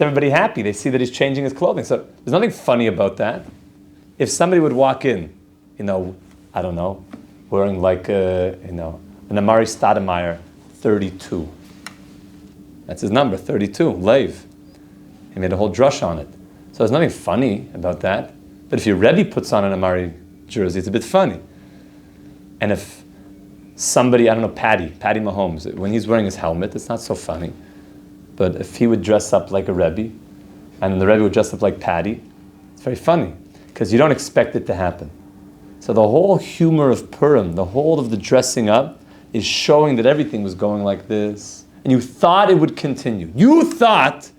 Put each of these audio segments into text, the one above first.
everybody happy. They see that he's changing his clothing. So there's nothing funny about that. If somebody would walk in, I don't know, wearing like an Amari Stoudemire 32. That's his number, 32, Lev. He made a whole drush on it. So there's nothing funny about that. But if your Rebbe puts on an Amari jersey, it's a bit funny. And if somebody, I don't know, Patty Mahomes, when he's wearing his helmet, it's not so funny. But if he would dress up like a Rebbe, and the Rebbe would dress up like Patty, it's very funny, because you don't expect it to happen. So the whole humor of Purim, the whole of the dressing up, is showing that everything was going like this. And you thought it would continue. You thought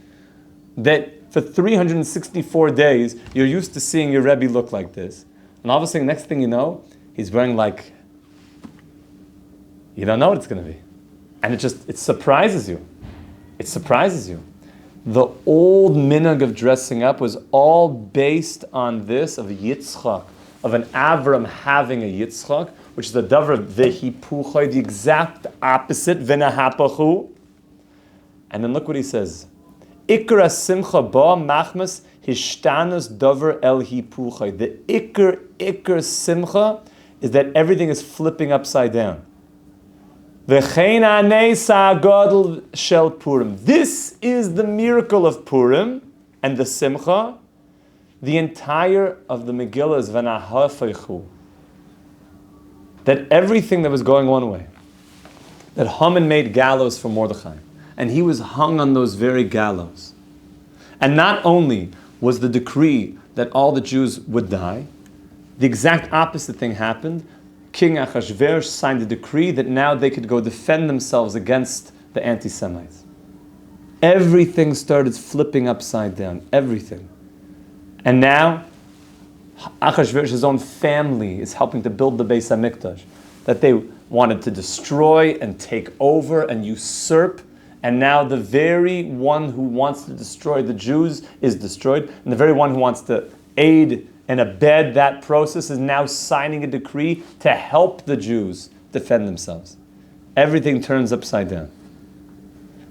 that for 364 days, you're used to seeing your Rebbe look like this. And all of a sudden, next thing you know, he's wearing like, you don't know what it's going to be. And it surprises you. It surprises you. The old minhag of dressing up was all based on this, of Yitzchak, of an Avram having a Yitzchak, which is the davar vehipuchai, the exact opposite, v'nahapachu. And then look what he says. Ikar simcha ba machmas hishtanus davar el hipuchai. The ikar simcha is that everything is flipping upside down. V'chein anei sa'agadol shel Purim. This is the miracle of Purim and the simcha. The entire of the Megillah is v'nahafeichu. That everything that was going one way, that Haman made gallows for Mordechai, and he was hung on those very gallows. And not only was the decree that all the Jews would die, the exact opposite thing happened. King Achashverosh signed a decree that now they could go defend themselves against the anti-Semites. Everything started flipping upside down, everything. And now, Achashverosh's own family is helping to build the Beis HaMikdash, that they wanted to destroy and take over and usurp, and now the very one who wants to destroy the Jews is destroyed, and the very one who wants to aid and abet that process is now signing a decree to help the Jews defend themselves. Everything turns upside down.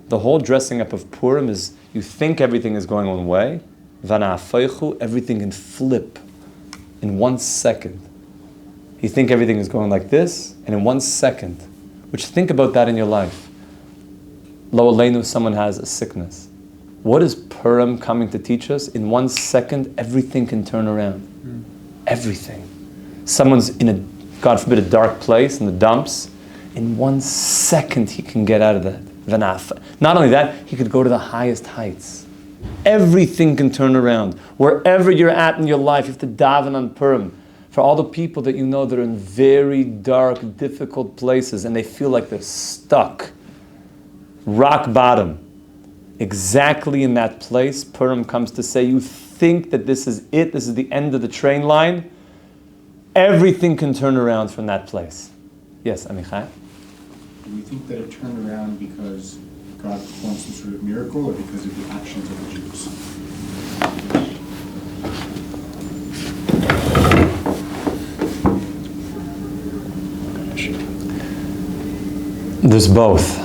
The whole dressing up of Purim is, you think everything is going one way, everything can flip in 1 second. You think everything is going like this, and in 1 second, which think about that in your life. Lo aleinu, someone has a sickness. What is Purim coming to teach us? In 1 second, everything can turn around. Everything. Someone's in a, God forbid, a dark place in the dumps. In 1 second, he can get out of that. Not only that, he could go to the highest heights. Everything can turn around. Wherever you're at in your life, you have to daven on Purim. For all the people that you know that are in very dark, difficult places and they feel like they're stuck, rock bottom, exactly in that place, Purim comes to say, you think that this is it, this is the end of the train line, everything can turn around from that place. Yes, Amichai? Do you think that it turned around because God performed some sort of miracle, or because of the actions of the Jews? There's both.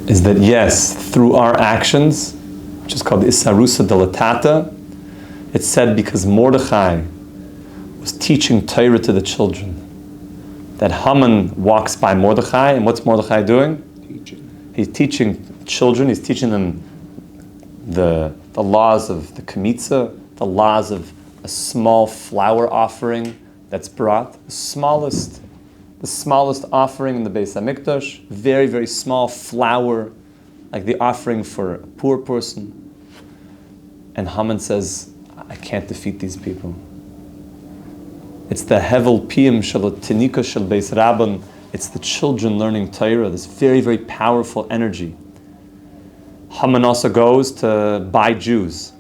Is that yes, through our actions, which is called the Isarusa Delatata, it's said because Mordechai was teaching Torah to the children, that Haman walks by Mordechai, and what's Mordechai doing? Teaching. He's teaching children, he's teaching them the laws of the Kmitza, the laws of a small flour offering that's brought, the smallest offering in the Beis HaMikdash, very, very small flour, like the offering for a poor person. And Haman says, I can't defeat these people. It's the Hevel Piyim Shel Tinika Shel Beis Rabban. It's the children learning Torah, this very, very powerful energy. Haman also goes to buy Jews,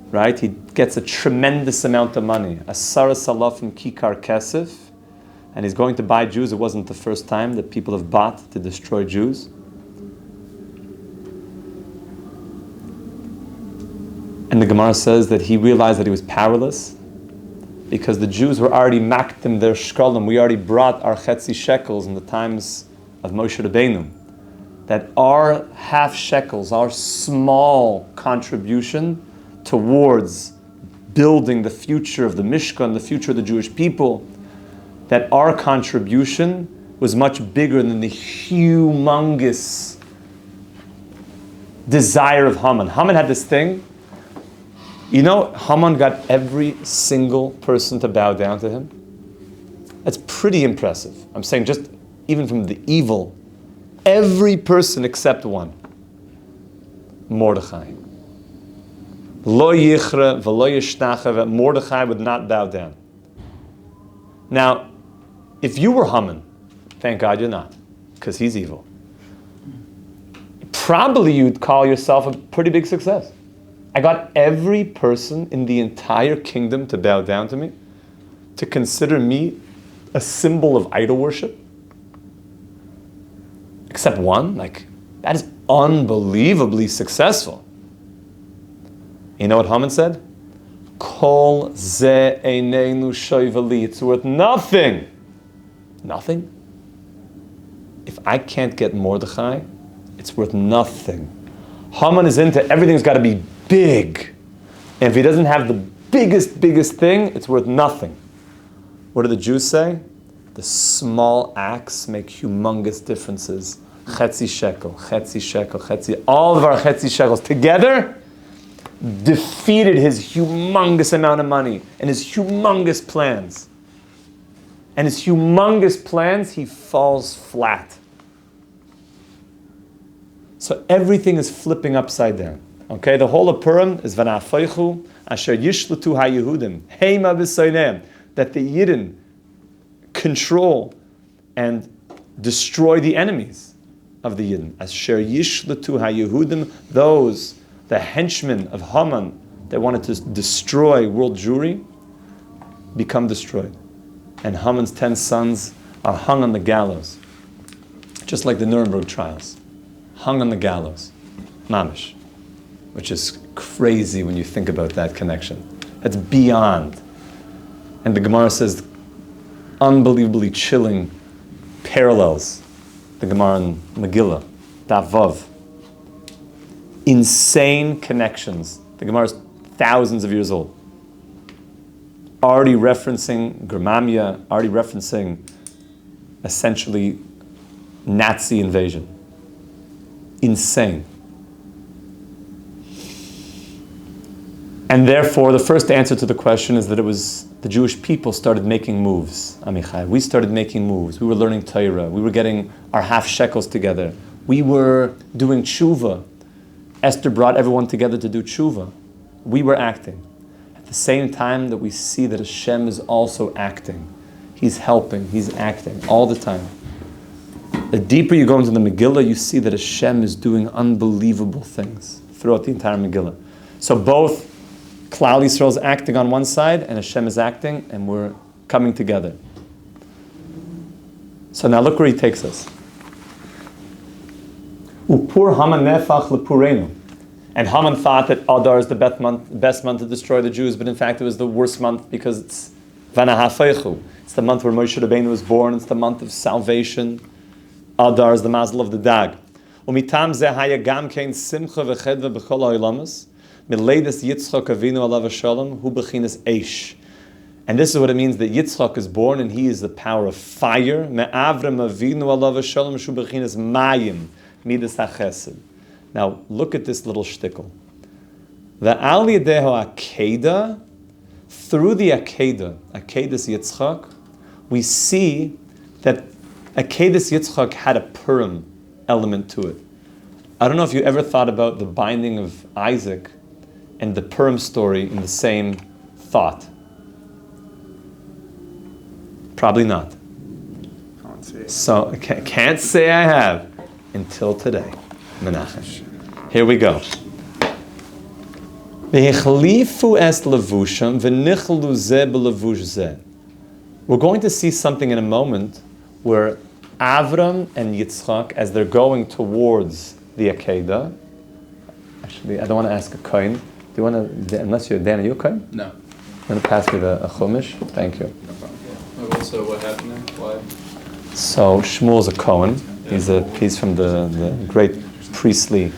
right? He gets a tremendous amount of money, Asara Salafim Kikar Kesef, and he's going to buy Jews. It wasn't the first time that people have bought to destroy Jews. And the Gemara says that he realized that he was powerless because the Jews were already maktim their shkolim. We already brought our chetzi shekels in the times of Moshe Rabbeinu. that our half shekels, our small contribution towards building the future of the Mishkan, the future of the Jewish people, that our contribution was much bigger than the humongous desire of Haman. Haman had this thing. You know, Haman got every single person to bow down to him. That's pretty impressive. I'm saying just even from the evil, every person except one. Mordechai. Lo yichre v'lo yishtacha, Mordechai would not bow down. Now, if you were Haman, thank God you're not, because he's evil. Probably you'd call yourself a pretty big success. I got every person in the entire kingdom to bow down to me, to consider me a symbol of idol worship. Except one, that is unbelievably successful. You know what Haman said? Kol ze eineinu shoivali. It's worth nothing. Nothing? If I can't get Mordechai, it's worth nothing. Haman is into everything's got to be big. And if he doesn't have the biggest thing, it's worth nothing. What do the Jews say? The small acts make humongous differences. Chetzi shekel, chetzi shekel, chetzi. All of our chetzi shekels together defeated his humongous amount of money and his humongous plans. And his humongous plans, he falls flat. So everything is flipping upside down. Okay, the whole of Purim is v'na'afaychu asher yishlutu ha'yehudim heima b'soinem, that the Yidden control and destroy the enemies of the Yidden. Asher yishlutu ha'yehudim, those, the henchmen of Haman that wanted to destroy world Jewry, become destroyed. And Haman's 10 sons are hung on the gallows, just like the Nuremberg trials. Hung on the gallows, mamish, which is crazy when you think about that connection. That's beyond. And the Gemara says unbelievably chilling parallels. The Gemara in Megillah, Daf Vav. Insane connections. The Gemara is thousands of years old. Already referencing Germania, already referencing essentially Nazi invasion. Insane. And therefore, the first answer to the question is that it was the Jewish people started making moves. Amichai, we started making moves. We were learning Torah. We were getting our half shekels together. We were doing tshuva. Esther brought everyone together to do tshuva. We were acting. At the same time that we see that Hashem is also acting. He's helping. He's acting all the time. The deeper you go into the Megillah, you see that Hashem is doing unbelievable things throughout the entire Megillah. So both Klal Yisrael is acting on one side, and Hashem is acting, and we're coming together. So now look where he takes us. Upur Haman nefach lepureinu. And Haman thought that Adar is the best month to destroy the Jews, but in fact it was the worst month because it's Vanahafeichu. It's the month where Moshe Rabbeinu was born. It's the month of salvation. Adar is the mazel of the dag. Umitam ze haya gam kein simcha v'chedva b'chol ha'olamas mileidas Yitzchak Avinu alav Shalom hu b'chinas eish. And this is what it means that Yitzchak is born and he is the power of fire. Me'avram Avinu alav Shalom shu b'chinas mayim midas ha'chesed. Now look at this little shtickle. Ve'al yadeho Akeidah, through the Akeidah, Akeidah's Yitzchak, we see that Akeidah's Yitzchak had a Purim element to it. I don't know if you ever thought about the binding of Isaac and the Purim story in the same thought. Probably not. Can't say. So I can't say I have until today. Menachem. Here we go. We're going to see something in a moment where Avram and Yitzchak, as they're going towards the Akeidah, actually, I don't want to ask a kohen. Do you want to, unless you're Dan, are you a kohen? No. I'm going to pass me a chumash. Thank you. No problem. So what happened there? Why? So Shmuel's a Cohen. He's from the great priestly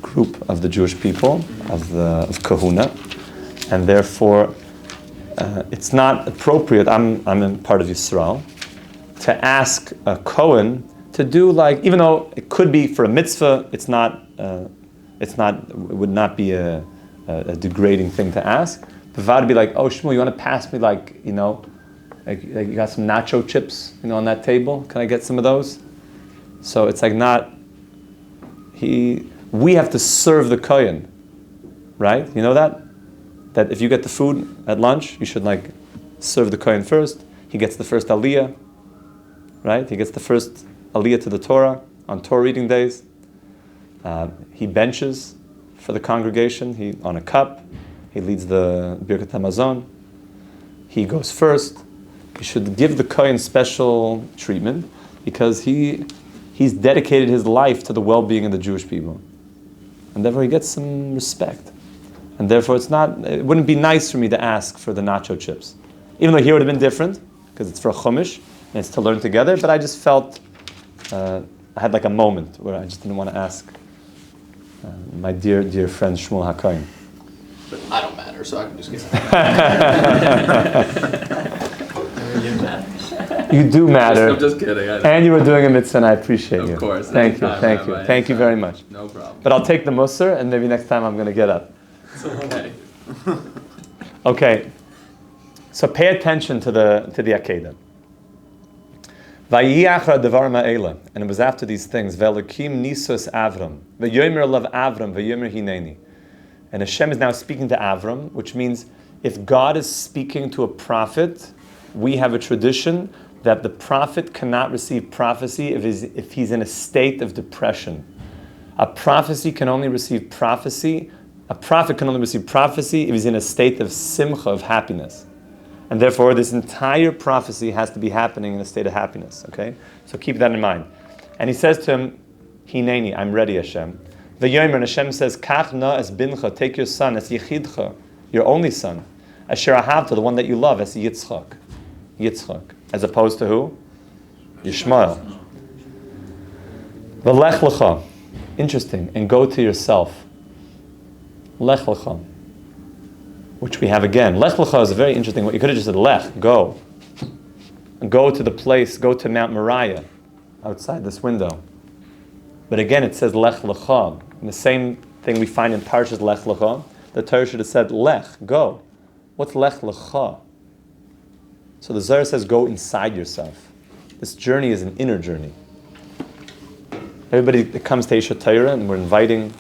group of the Jewish people, of Kahuna, and therefore it's not appropriate. I'm in part of Yisrael to ask a Cohen to do even though it could be for a mitzvah, it would not be a degrading thing to ask. But Vada be like, oh Shmuel, you want to pass me like you got some nacho chips, on that table? Can I get some of those? So it's we have to serve the Kohen, right? You know that? That if you get the food at lunch, you should serve the Kohen first. He gets the first aliyah, right? He gets the first aliyah to the Torah on Torah reading days. He benches for the congregation. On a cup. He leads the Birkat HaMazon. He goes first. You should give the Kohen special treatment because he's dedicated his life to the well-being of the Jewish people. And therefore he gets some respect. And therefore it wouldn't be nice for me to ask for the nacho chips. Even though here would have been different, because it's for a chumash, and it's to learn together, but I just felt, I had a moment where I just didn't want to ask my dear friend Shmuel HaKohen. But I don't matter, so I can just get You do matter. I'm just kidding. And you were doing a mitzvah, and I appreciate you. Of course. Thank you very much. No problem. But I'll take the musar, and maybe next time I'm going to get up. It's okay. Okay. So pay attention to the Akeidah. And it was after these things. Ve'elokim nisos Avram. Ve'yomer lav Avram. Ve'yomer hineni. And Hashem is now speaking to Avram, which means if God is speaking to a prophet, we have a tradition that the prophet cannot receive prophecy if he's in a state of depression. A prophet can only receive prophecy if he's in a state of simcha, of happiness. And therefore, this entire prophecy has to be happening in a state of happiness, okay? So keep that in mind. And he says to him, Hineni, I'm ready, Hashem. The Yomer, and Hashem says, Kach na es bincha, take your son, es yichidcha, your only son, asher ahavta, the one that you love, as Yitzchak, as opposed to who? Yishmael. V'lech lecha, interesting, and go to yourself. Lech lecha, which we have again. Lech lecha is a very interesting one. You could have just said lech, go. Go to the place, go to Mount Moriah, outside this window. But again, it says lech lecha. And the same thing we find in Parshas Lech Lecha. The Torah should have said lech, go. What's lech lecha? So the Zohar says go inside yourself. This journey is an inner journey. Everybody that comes to Eshet Torah, and we're inviting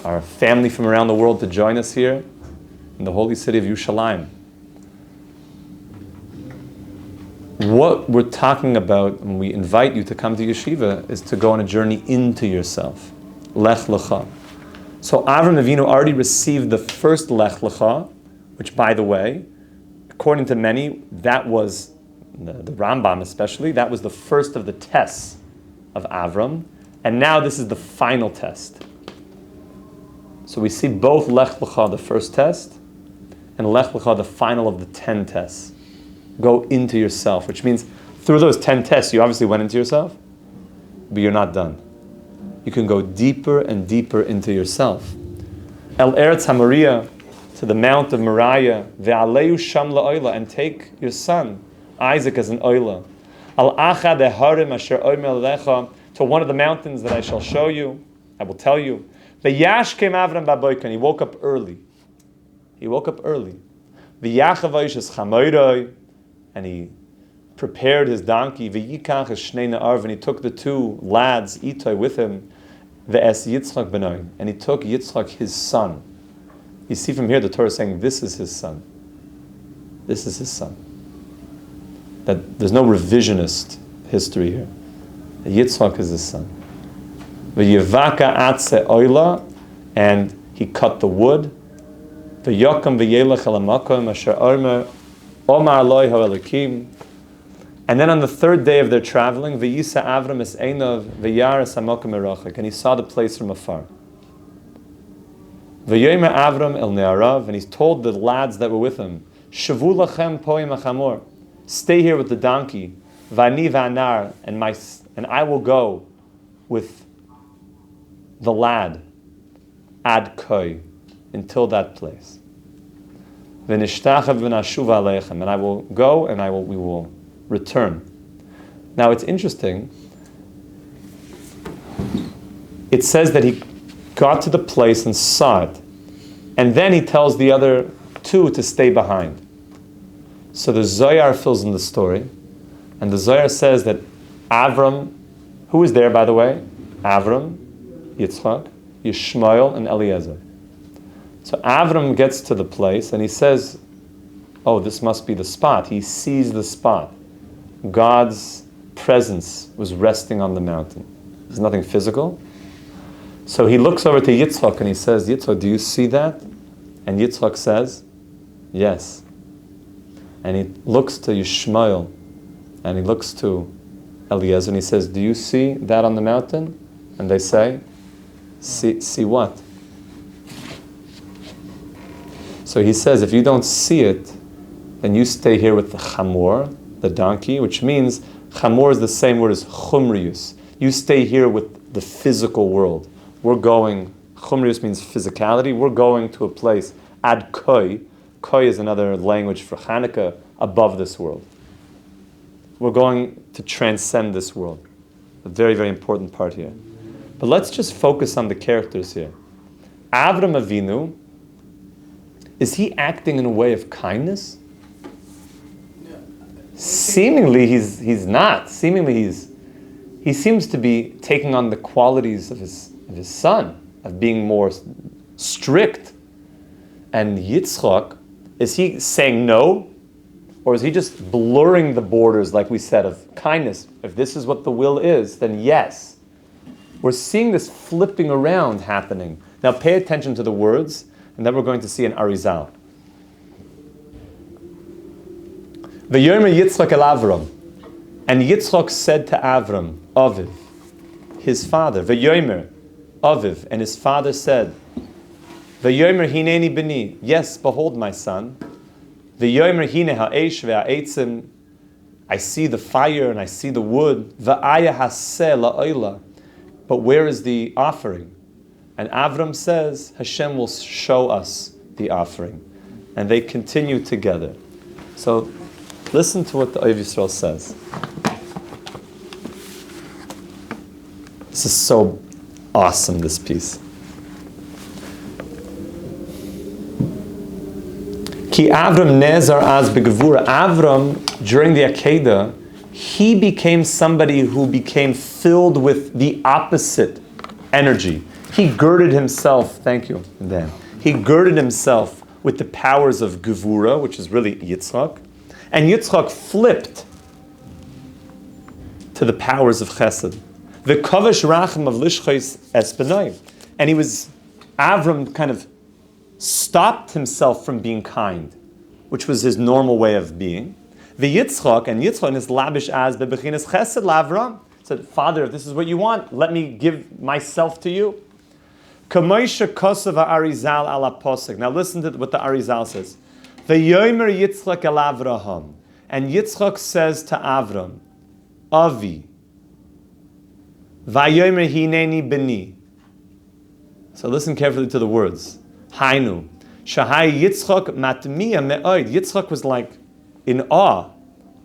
our family from around the world to join us here in the holy city of Yerushalayim. What we're talking about when we invite you to come to Yeshiva is to go on a journey into yourself. Lech lecha. So Avram Avinu already received the first Lech lecha, which, by the way, according to many, that was, the Rambam especially, that was the first of the tests of Avram. And now this is the final test. So we see both Lech lecha, the first test, and Lech lecha, the final of the 10 tests. Go into yourself, which means through those 10 tests, you obviously went into yourself, but you're not done. You can go deeper and deeper into yourself. El Eretz HaMoriah, to the Mount of Moriah, ve'aleyu sham la'oila, and take your son, Isaac, as an oila. Al achad eharim asher omer lecha, to one of the mountains that I shall show you, I will tell you. Ve'yashkem Avram ba'boyka, and he woke up early. Ve'yachav oishes chamoiroi, and he prepared his donkey, v'yikach es shnei na'arv, and he took the 2 lads, Itoi, with him, ve'es Yitzchak benoim, and he took Yitzchak, his son. You see from here, the Torah is saying, this is his son. This is his son. That there's no revisionist history here. Yitzchak is his son. V'yivaka atze oila, and he cut the wood. V'yokam v'yelech el hamakom asher omer Omar Eloi Ha'Elokim. And then on the 3rd day of their traveling, V'yisa Avram es Einov V'yaris Hamokim Merachik, and he saw the place from afar. V'yomer Avram el Ne'arav, and he told the lads that were with him, Shavu lachem poim achamor, stay here with the donkey. Vani v'anar, and I will go with the lad, ad koi, until that place. V'nishtachav v'nashuv aleichem, and I will go and we will return. Now it's interesting. It says that he got to the place and saw it, and then he tells the other two to stay behind. So the Zohar fills in the story, and the Zohar says that Avram, who was there by the way? Avram, Yitzchak, Yishmael, and Eliezer. So Avram gets to the place and he says, oh, this must be the spot. He sees the spot. God's presence was resting on the mountain. There's nothing physical. So he looks over to Yitzchak and he says, Yitzchak, do you see that? And Yitzchak says, yes. And he looks to Yishmael and he looks to Eliezer and he says, do you see that on the mountain? And they say, see what? So he says, if you don't see it, then you stay here with the chamor, the donkey, which means chamor is the same word as chumrius. You stay here with the physical world. We're going, chumrius means physicality, we're going to a place, ad koi. Koi is another language for Hanukkah, above this world. We're going to transcend this world. A very, very important part here. But let's just focus on the characters here. Avram Avinu, is he acting in a way of kindness? Seemingly he's not. Seemingly he seems to be taking on the qualities of his son, of being more strict. And Yitzchak, is he saying no? Or is he just blurring the borders, like we said, of kindness? If this is what the will is, then yes. We're seeing this flipping around happening. Now pay attention to the words, and then we're going to see an Arizal. V'yomer Yitzchak el Avram. And Yitzchak said to Avram, Aviv, his father, V'yomer, Aviv, and his father said, V'yomer hineni b'ni, yes, behold my son. V'yomer hine ha'esh ve'a'itzim, I see the fire and I see the wood. V'aya haseh la'oila, but where is the offering? And Avram says, Hashem will show us the offering. And they continue together. So listen to what the Oiv Yisrael says. This is so awesome, this piece. Ki Avram nezar az begevura. Avram, during the Akeidah, he became somebody who became filled with the opposite energy. He girded himself, thank you, Dan. He girded himself with the powers of Gevura, which is really Yitzchak. And Yitzchak flipped to the powers of Chesed. The Kavish Rachim of Lishchais Espenai. And Avram kind of stopped himself from being kind, which was his normal way of being. The Yitzchak, and Yitzchak is labish as bebechinas Chesed Lavram. Said, Father, if this is what you want, let me give myself to you. Kamoisha Kosova Arizal ala Posek. Now listen to what the Arizal says. V'yomer Yitzchak el Avraham. And Yitzchak says to Avram, Avi, V'yomer hineni b'ni. So listen carefully to the words. Hainu. Shahai Yitzchak matmiya me'oid. Yitzchak was like in awe.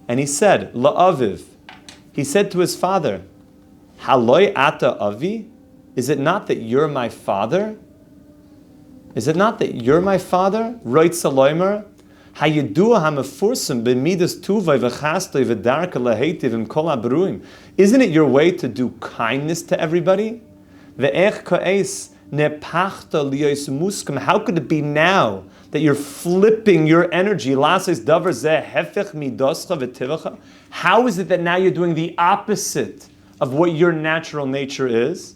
And he said, La'aviv. He said to his father, Haloi ata avi? Is it not that you're my father? Is it not that you're my father? Roit saloimer. Hayidua hamafursim b'midas tuvay v'chastoi v'darka laheitiv im kol abruim. Isn't it your way to do kindness to everybody? Ve'ech ka'es nepachta liyos muskim. How could it be now that you're flipping your energy? Lases davar zeh hefech midoscha v'tivacha. How is it that now you're doing the opposite of what your natural nature is?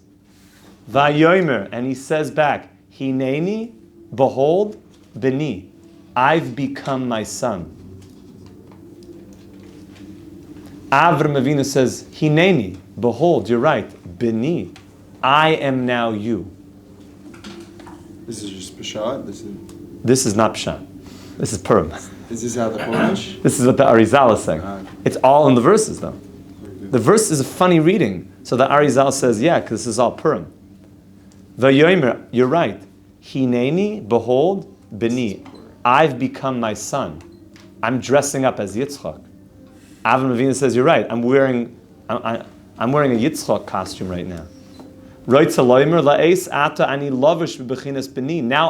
Vayomer, and he says back, Hineni, behold, beni, I've become my son. Avram Avinu says, Hineni, behold, you're right, beni, I am now you. This is just Peshat? This is not Pshat. This is Purim. Is this how the Chumash? This is what the Arizal is saying. Ah. It's all in the verses, though. The verse is a funny reading. So the Arizal says, yeah, because this is all Purim. V'yomer, you're right. Hineni, behold, beni. I've become my son. I'm dressing up as Yitzchak. Avram Avinu says, you're right. I'm wearing a Yitzchak costume right now. Now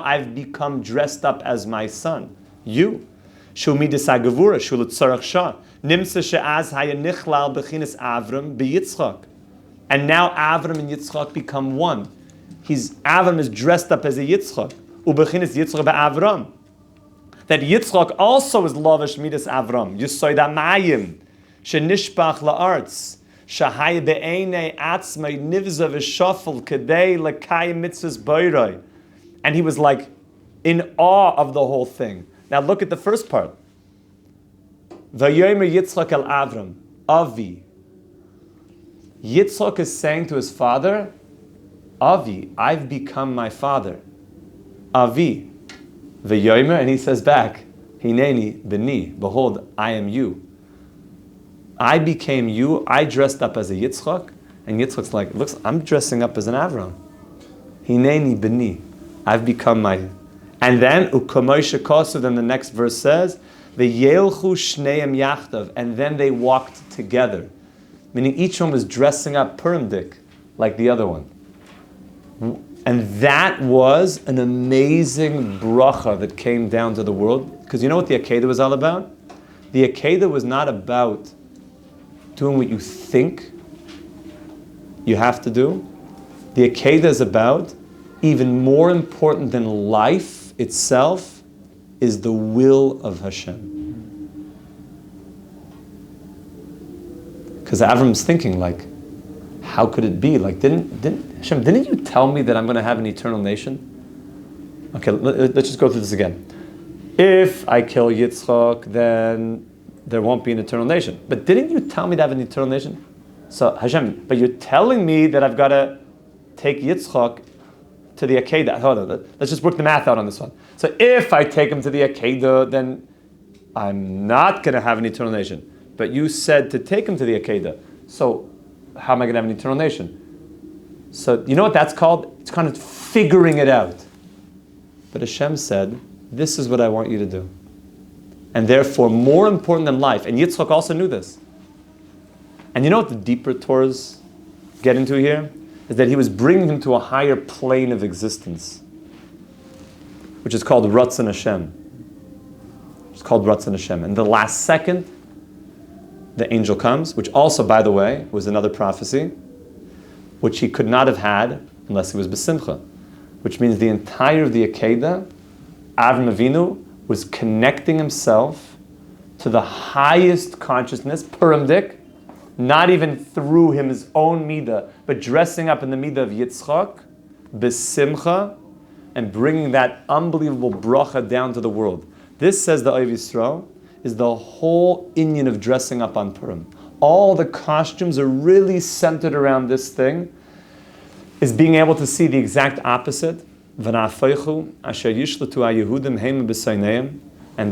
I've become dressed up as my son. You. And now Avram and Yitzchak become one. Avram is dressed up as a Yitzchak. That Yitzchak also is lavish midas Avram. Yisoid amayim shenishbach la'arts shahay be'enei atzmai nivza v'shafel kedei l'kayim mitzvahs boiroi. And he was like in awe of the whole thing. Now look at the first part. Vayomer Yitzchak el Avram, Avi. Yitzchak is saying to his father, Avi, I've become my father. Avi. Vayomer, and he says back, Hineni beni, behold, I am you. I became you, I dressed up as a Yitzchak, and Yitzchak's like, looks, I'm dressing up as an Avram. Hineni beni, I've become my... And then, Ukamoisha Kosu, then the next verse says, V'yelchu shneim yachtav, and then they walked together. Meaning each one was dressing up Purim dik, like the other one. And that was an amazing bracha that came down to the world. Because you know what the Akeidah was all about? The Akeidah was not about doing what you think you have to do. The Akeidah is about, even more important than life itself, is the will of Hashem. Because Avram's thinking, like, how could it be? Like, Hashem, didn't you tell me that I'm going to have an eternal nation? Okay, let's just go through this again. If I kill Yitzchak, then there won't be an eternal nation. But didn't you tell me to have an eternal nation? So Hashem, but you're telling me that I've got to take Yitzchak to the Akeidah. Hold on, let's just work the math out on this one. So if I take him to the Akeidah, then I'm not going to have an eternal nation. But you said to take him to the Akeidah. So how am I going to have an eternal nation? So you know what that's called? It's kind of figuring it out. But Hashem said, this is what I want you to do. And therefore, more important than life. And Yitzchak also knew this. And you know what the deeper Torahs get into here? Is that he was bringing him to a higher plane of existence, which is called Ratzon Hashem. It's called Ratzon Hashem. And the last second, the angel comes, which also, by the way, was another prophecy, which he could not have had unless he was B'simcha. Which means the entire of the Akeidah, Avram Avinu was connecting himself to the highest consciousness, Purim dik, not even through his own midah, but dressing up in the midah of Yitzchak, B'simcha, and bringing that unbelievable bracha down to the world. This, says the Oiv Yisrael, is the whole inyan of dressing up on Purim. All the costumes are really centered around this thing, is being able to see the exact opposite. And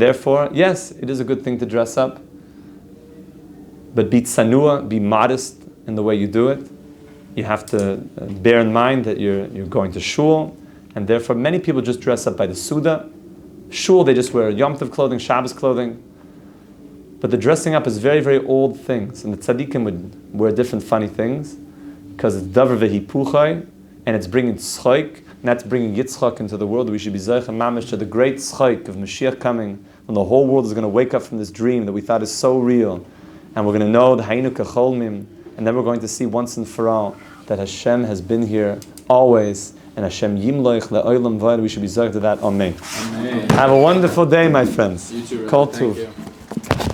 therefore, yes, it is a good thing to dress up, but be tsanua, be modest in the way you do it. You have to bear in mind that you're going to shul, and therefore many people just dress up by the Suda. Shul, they just wear Yom Tov clothing, Shabbos clothing. But the dressing up is very, very old things. And the tzaddikim would wear different funny things, because it's davar vehipuchai, and it's bringing tzchok, and that's bringing Yitzchak into the world. We should be zeicha mamish to the great tzchok of Mashiach coming, when the whole world is going to wake up from this dream that we thought is so real. And we're going to know the Haynu Kacholmim, and then we're going to see once and for all that Hashem has been here always, and Hashem Yimloich le'olam v'ad. We should be zeicha to that. Amen. Amen. Have a wonderful day, my friends. You too. Kol Thank tuv. you.